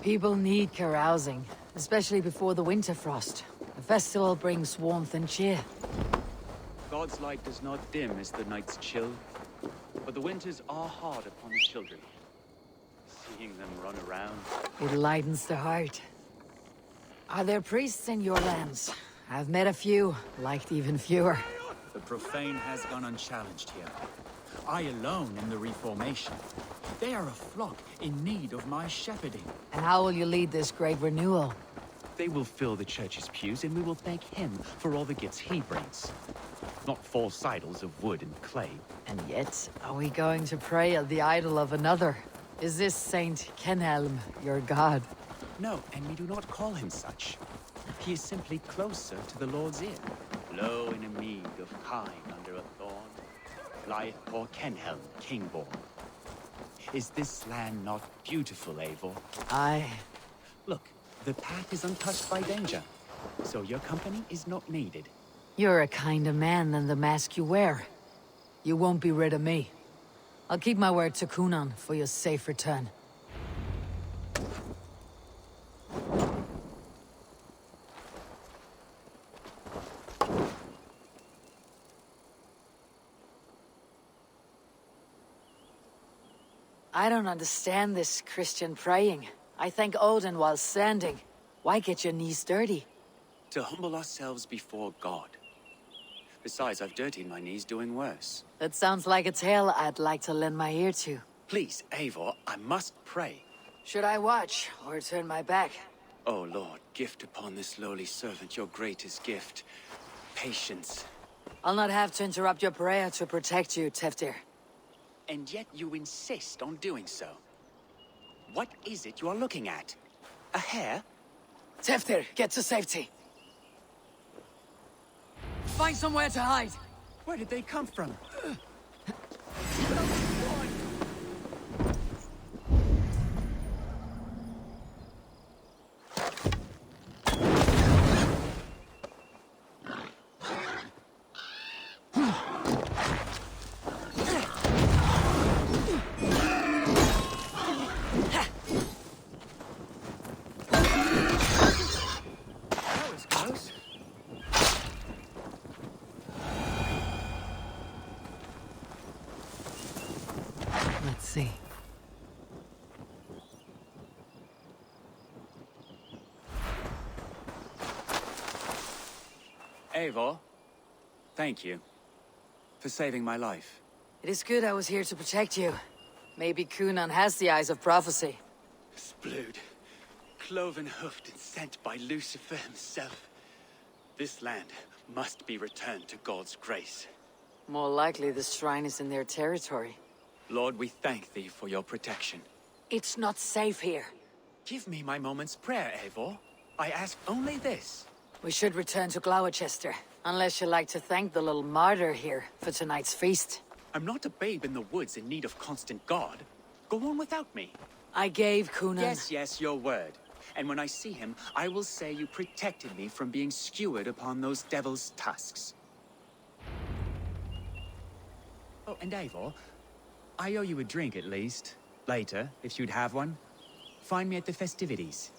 People need carousing, especially before the winter frost. The festival brings warmth and cheer. God's light does not dim as the nights chill, but the winters are hard upon the children. Seeing them run around... It lightens the heart. Are there priests in your lands? I've met a few, liked even fewer. The profane has gone unchallenged here. I alone in the Reformation. They are a flock in need of my shepherding. And how will you lead this great renewal? They will fill the church's pews, and we will thank him for all the gifts he brings. Not false idols of wood and clay. And yet, are we going to pray at the idol of another? Is this Saint Kenelm your god? No, and we do not call him such. He is simply closer to the Lord's ear. Low in a mead of kine under a thorn, lieth poor Kenhelm, king-born. Is this land not beautiful, Eivor? Aye. Look, the path is untouched by danger, so your company is not needed. You're a kinder man than the mask you wear. You won't be rid of me. I'll keep my word to Kunan for your safe return. I don't understand this Christian praying. I thank Odin while standing. Why get your knees dirty? To humble ourselves before God. Besides, I've dirtied my knees doing worse. That sounds like a tale I'd like to lend my ear to. Please, Eivor, I must pray. Should I watch, or turn my back? Oh Lord, gift upon this lowly servant your greatest gift. Patience. I'll not have to interrupt your prayer to protect you, Teftir. And yet you insist on doing so. What is it you are looking at? A hare? Teftir, get to safety. Find somewhere to hide. Where did they come from? Let's see. Eivor, thank you for saving my life. It is good I was here to protect you. Maybe Kunan has the eyes of prophecy. Splood, cloven-hoofed and sent by Lucifer himself. This land must be returned to God's grace. More likely the shrine is in their territory. Lord, we thank thee for your protection. It's not safe here. Give me my moment's prayer, Eivor. I ask only this. We should return to Gloucester, unless you'd like to thank the little martyr here for tonight's feast. I'm not a babe in the woods in need of constant guard. Go on without me. I gave Kunan... Yes, your word. And when I see him, I will say you protected me from being skewered upon those devil's tusks. Oh, and Eivor, I owe you a drink at least. Later, if you'd have one. Find me at the festivities.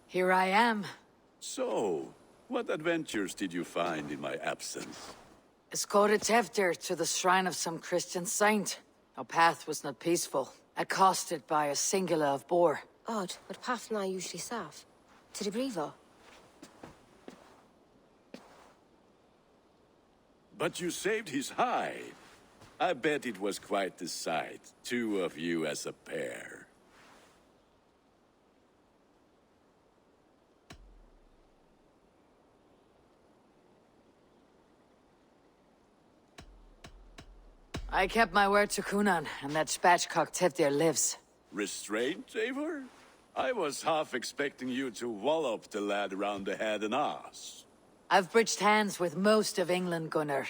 Here I am. So, what adventures did you find in my absence? Escorted Tevdir to the shrine of some Christian saint. Our path was not peaceful, accosted by a singular of boar. Odd, but path na usually safe. To the brievo. But you saved his hide. I bet it was quite the sight, two of you as a pair. I kept my word to Kunan, and that spatchcock Tevdir lives. Restraint, Eivor? I was half expecting you to wallop the lad around the head and ass. I've bridged hands with most of England, Gunnar.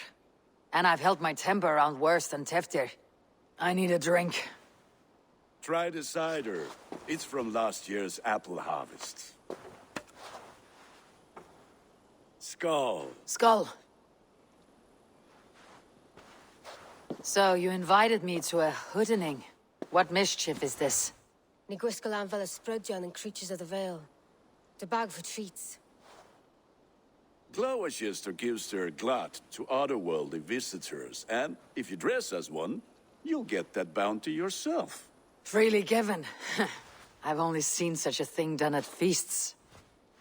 And I've held my temper around worse than Tevdir. I need a drink. Try the cider. It's from last year's apple harvest. Skull. Skull. So, you invited me to a hoodening. What mischief is this? Ni gwisgalan fel ysbrydion and creatures of the Vale. The bag for treats. Glowachester gives their glut to otherworldly visitors, and if you dress as one, you'll get that bounty yourself. Freely given. I've only seen such a thing done at feasts.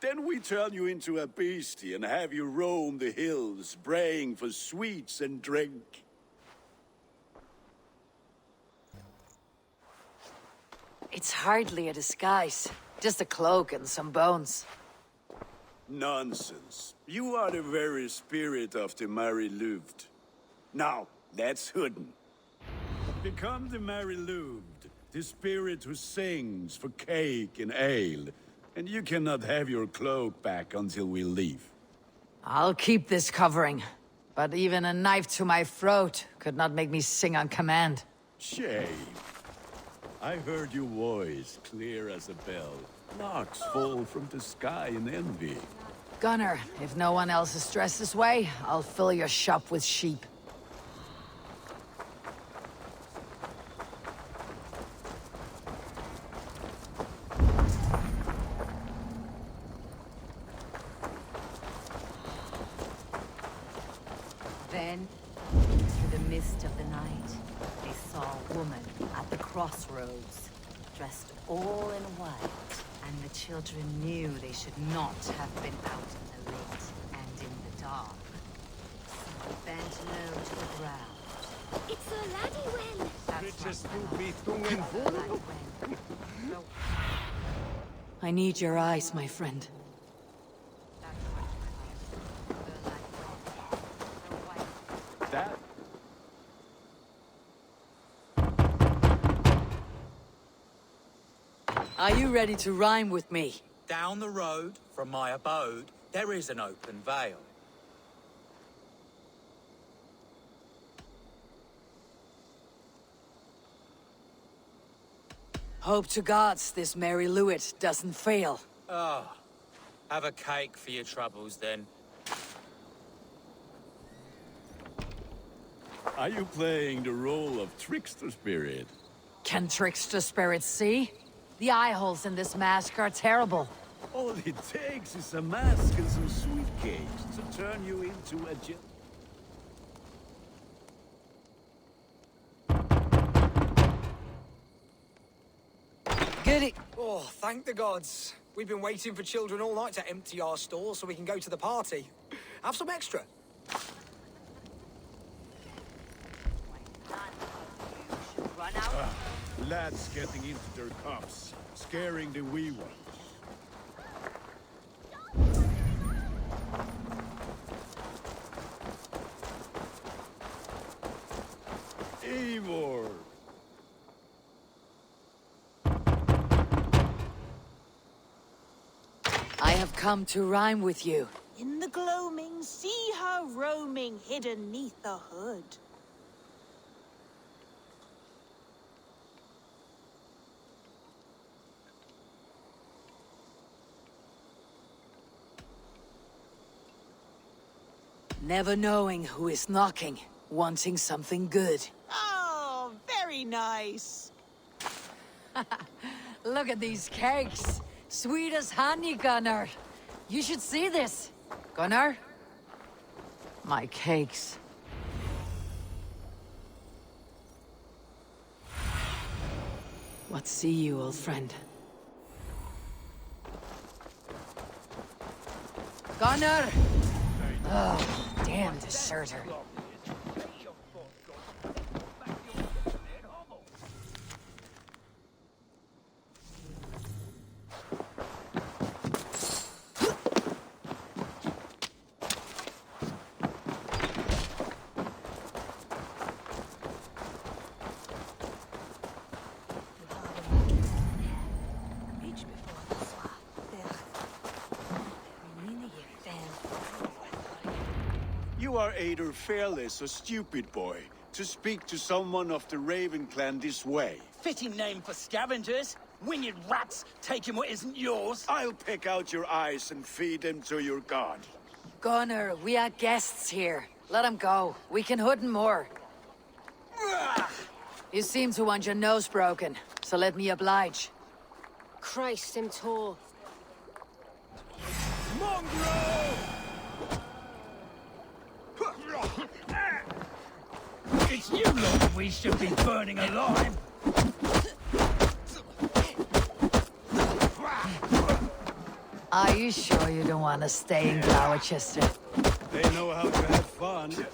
Then we turn you into a beastie and have you roam the hills, braying for sweets and drink. It's hardly a disguise. Just a cloak and some bones. Nonsense. You are the very spirit of the Mary Louved. Now, that's Hooden. Become the Mary Louved, the spirit who sings for cake and ale, and you cannot have your cloak back until we leave. I'll keep this covering, but even a knife to my throat could not make me sing on command. Shame. I heard your voice clear as a bell. Larks fall from the sky in envy. Gunnar, if no one else is dressed this way, I'll fill your shop with sheep. Then, through the mist of the night, they saw a woman at the crossroads, dressed all in white, and the children knew they should not have been out in the light and in the dark. So they bent low to the ground. It's a laddie Wen! I need your eyes, my friend. That? Are you ready to rhyme with me? Down the road from my abode, there is an open vale. Hope to gods this Mary Lewit doesn't fail. Ah, have a cake for your troubles then. Are you playing the role of trickster spirit? Can trickster spirits see? The eye holes in this mask are terrible. All it takes is a mask and some sweet cakes to turn you into a Goody. Oh, thank the gods. We've been waiting for children all night to empty our stores so we can go to the party. Have some extra. lads getting into their cups, scaring the wee ones. Eivor! I have come to rhyme with you. In the gloaming, see her roaming, hidden neath the hood. Never knowing who is knocking, wanting something good. Oh, very nice. Look at these cakes. Sweet as honey, Gunnar. You should see this. Gunnar? My cakes. What see you, old friend? Gunnar! Oh, damn deserter. You are either fearless or stupid, boy, to speak to someone of the Raven clan this way. Fitting name for scavengers. Winged rats taking what isn't yours. I'll pick out your eyes and feed them to your god. Gunnar, we are guests here. Let him go. We can hood him more. You seem to want your nose broken, so let me oblige. Christ, him tall. It's you lot we should be burning alive. Are you sure you don't want to stay in Gloucester? They know how to have fun.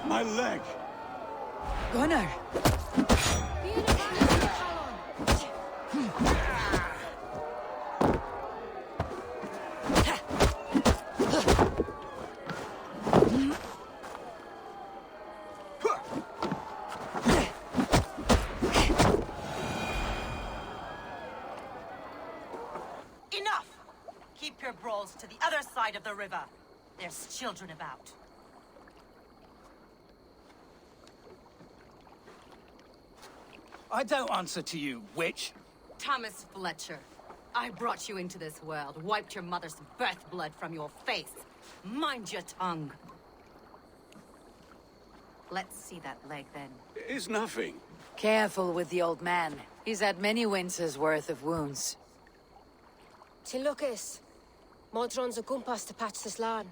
My leg! Gunnar! Enough! Keep your brawls to the other side of the river. There's children about. I don't answer to you, witch. Thomas Fletcher, I brought you into this world, wiped your mother's birth blood from your face. Mind your tongue. Let's see that leg, then. It's nothing. Careful with the old man. He's had many winters' worth of wounds. Tilukis. Modron's a gumpas to patch this land.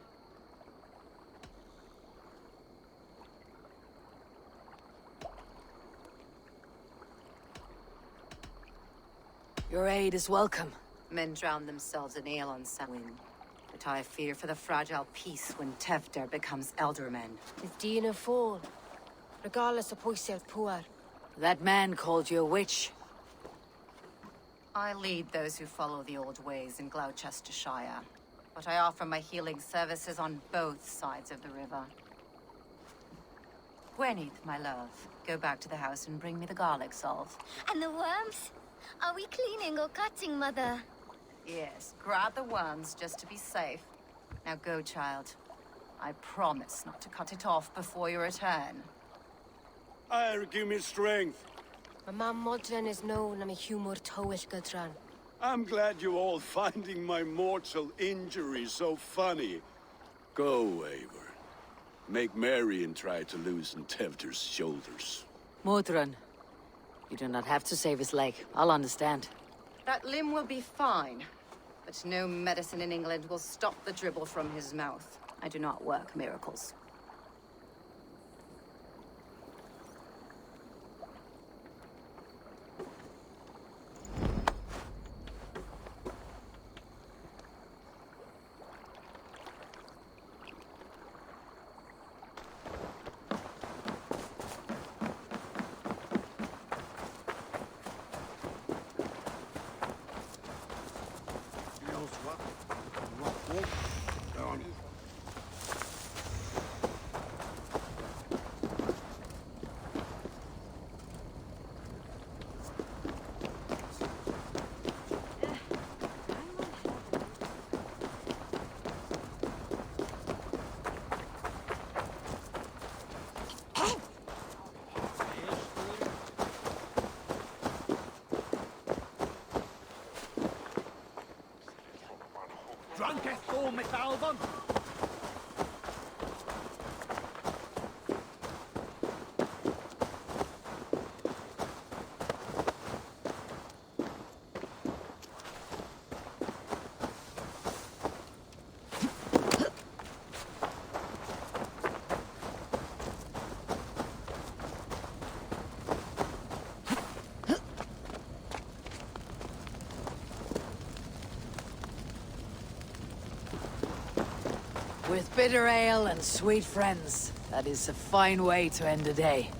Your aid is welcome. Men drown themselves in ale on Samhain. But I fear for the fragile peace when Tevder becomes eldermen. Is Dina fall? Regardless of Poisier Puar. That man called you a witch. I lead those who follow the old ways in Gloucestershire. But I offer my healing services on both sides of the river. Gweneth, my love, go back to the house and bring me the garlic salve. And the worms? Are we cleaning or cutting, Mother? Yes, grab the worms just to be safe. Now go, child. I promise not to cut it off before you return. Give me strength. My mam Modron is known I'm a humor towish Gudran. I'm glad you all finding my mortal injury so funny. Go, Eivor. Make merry and try to loosen Tevder's shoulders. Modron, you do not have to save his leg. I'll understand. That limb will be fine. But no medicine in England will stop the dribble from his mouth. I do not work miracles. drunkest go mit Alban? With bitter ale and sweet friends, that is a fine way to end a day.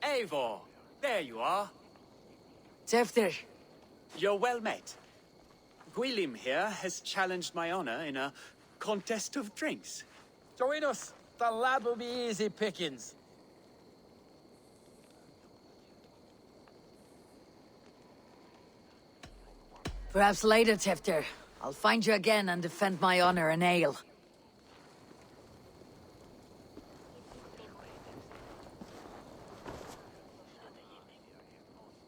Eivor, there you are. Tefter, You're well met. Gwilym here has challenged my honor in a contest of drinks. Join us. The lad will be easy pickings. perhaps later, Tefter. I'll find you again and defend my honor in ale.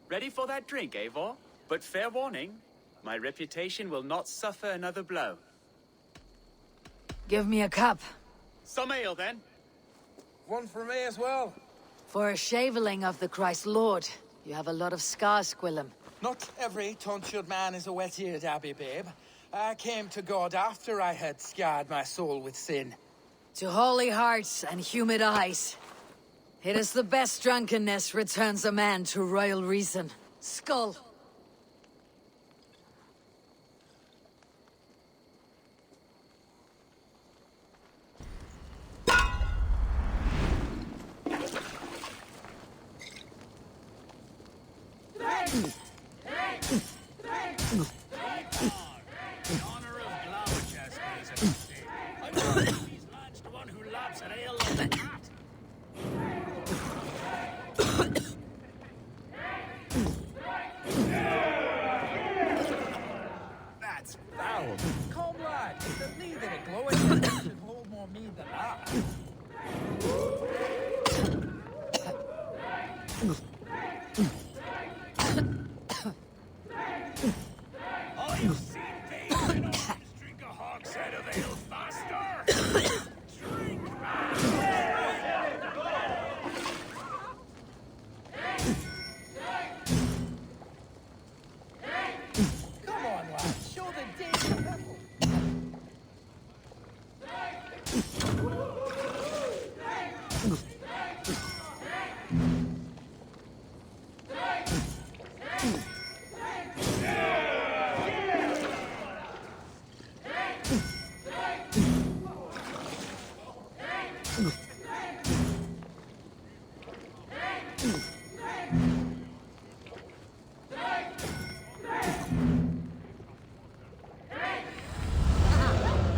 Ready for that drink, Eivor? But fair warning, my reputation will not suffer another blow. Give me a cup. Some ale, then. One for me as well. For a shaveling of the Christ Lord, you have a lot of scars, Gwilym. Not every tonsured man is a wet-eared abbey, babe. I came to God after I had scarred my soul with sin. To holy hearts and humid eyes. It is the best drunkenness returns a man to royal reason. Skull. That's foul. Come, lad. The lead in a glowing should hold more mead than that. Oh, you've seen Dave and always drink a hogshead of ale faster. Drink, Come on, lad. Show the danger level.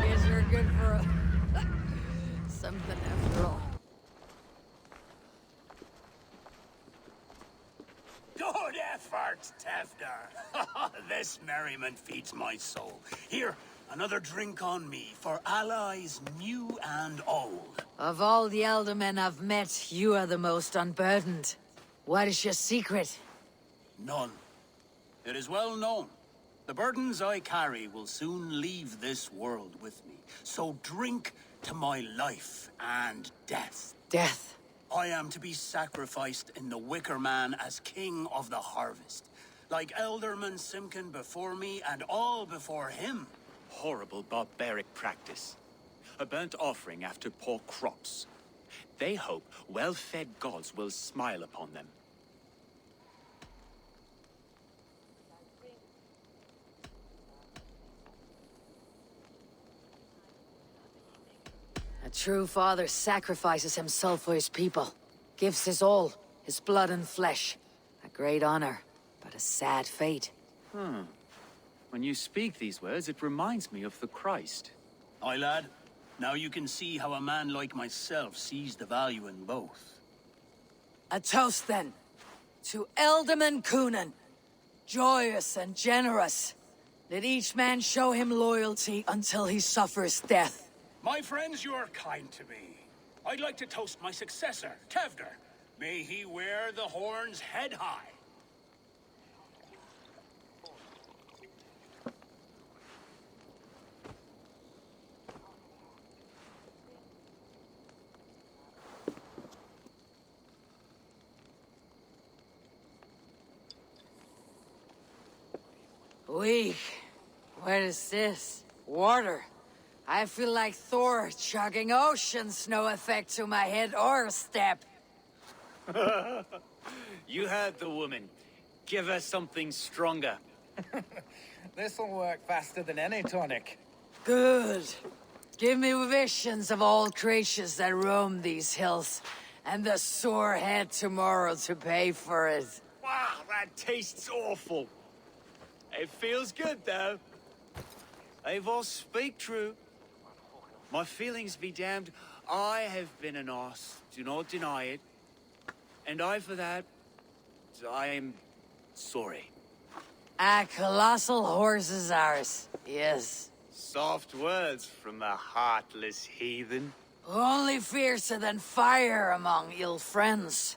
Guess you're good for a... something after all. Good effort, Tefter. This merriment feeds my soul. Here, another drink on me for allies new and old. Of all the elder men I've met, you are the most unburdened. What is your secret? None. It is well known. The burdens I carry will soon leave this world with me. So drink to my life and death. Death. I am to be sacrificed in the Wicker Man as king of the harvest. Like Elderman Simkin before me and all before him. Horrible barbaric practice. A burnt offering after poor crops. They hope well-fed gods will smile upon them. A true father sacrifices himself for his people. Gives his all, his blood and flesh. A great honor, but a sad fate. When you speak these words, it reminds me of the Christ. Aye, lad. Now you can see how a man like myself sees the value in both. A toast, then, to Ealdorman Coonan. Joyous and generous. Let each man show him loyalty until he suffers death. My friends, you are kind to me. I'd like to toast my successor, Tevder. May he wear the horns head high. Weak. What is this? Water. I feel like Thor chugging oceans, no effect to my head or step. You heard the woman. Give her something stronger. This'll work faster than any tonic. Good. Give me visions of all creatures that roam these hills, and the sore head tomorrow to pay for it. Wow, that tastes awful. It feels good, though. Eivor, speak true. My feelings be damned. I have been an arse. Do not deny it. And I, for that, I am sorry. A colossal horse is ours. Yes. Soft words from a heartless heathen. Only fiercer than fire among ill friends.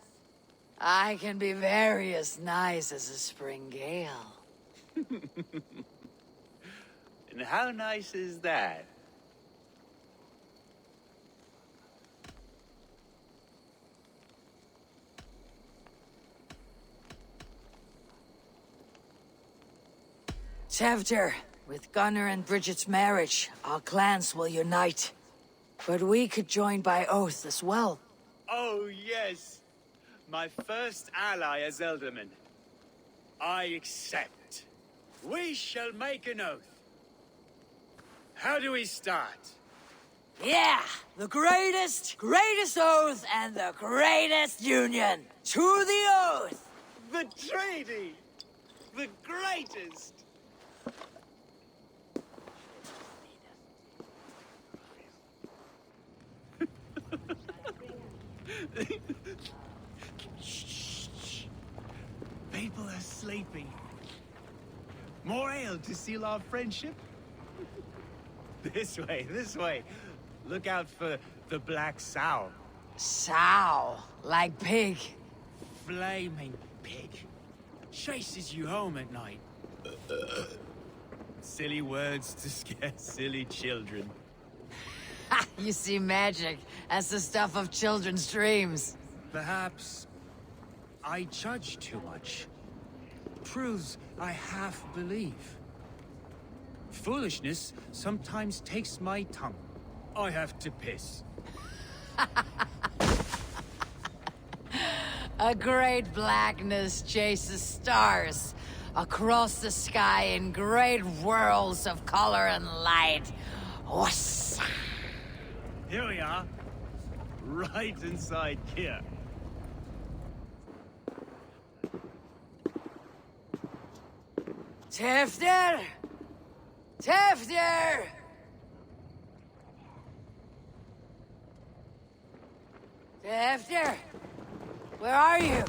I can be very as nice as a spring gale. And how nice is that? Tevder, with Gunnar and Bridget's marriage, our clans will unite. But we could join by oath as well. Oh, yes. My first ally as Ealdorman. I accept. We shall make an oath. How do we start? Yeah! The greatest oath and the greatest union! To the oath! The treaty! The greatest! Shh. People are sleeping. More ale to seal our friendship? This way, this way. Look out for the black sow. Sow, like pig. Flaming pig. Chases you home at night. Silly words to scare silly children. Ha! You see magic. That's the stuff of children's dreams. Perhaps I judge too much. Truths I half believe. Foolishness sometimes takes my tongue. I have to piss. A great blackness chases stars across the sky in great whirls of color and light. Whoosh! Here we are. Right inside here. Tevder! Tevder! Tevder! Where are you?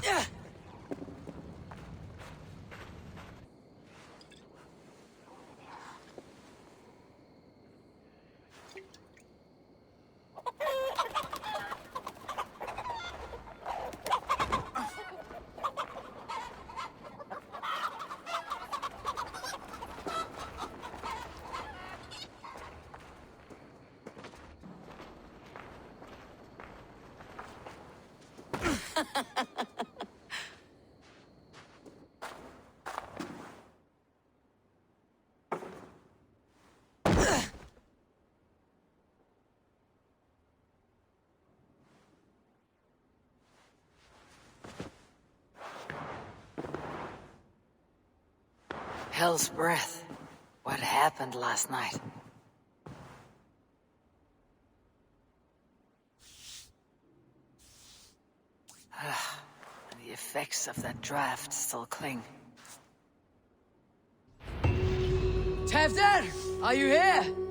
Hell's breath. What happened last night? effects of that draft still cling. Tevder, are you here?